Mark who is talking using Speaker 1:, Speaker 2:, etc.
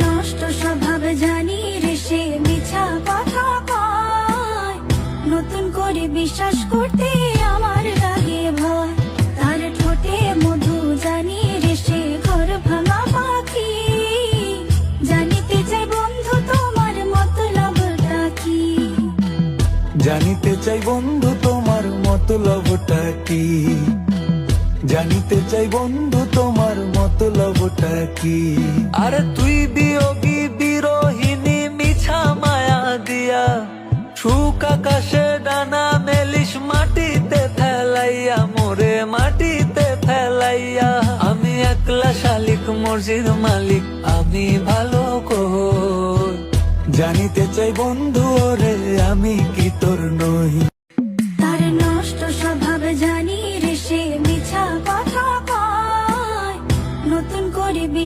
Speaker 1: নষ্ট স্বভাব জানি রে সে মিছা কথা কয়, নতুন করে বিশ্বাস করতে আমার লাগে ভয়। তার ঠোঁটে মধু জানি রে সে ঘর ভাঙা পাখি, জানিতে চাই বন্ধু তোমার মতলবটা কি।
Speaker 2: জানিতে চাই বন্ধু তোমার মতলবটা কি, জানিতে চাই বন্ধু তোমার মতলবটা কি।
Speaker 3: আরে তুই বিয়োগী বিরোহিনী মিছা মায়া দিয়া, সুখ আকাশে ডানা মেলিস মাটিতে ফেলাইয়া, মোরে মাটিতে ফেলাইয়া। আমি একলা শালিক মর্জির মালিক, আমি ভালো কই।
Speaker 2: জানিতে চাই বন্ধু ওরে আমি কি তোর নই।
Speaker 1: তার নষ্ট স্বভাব জানি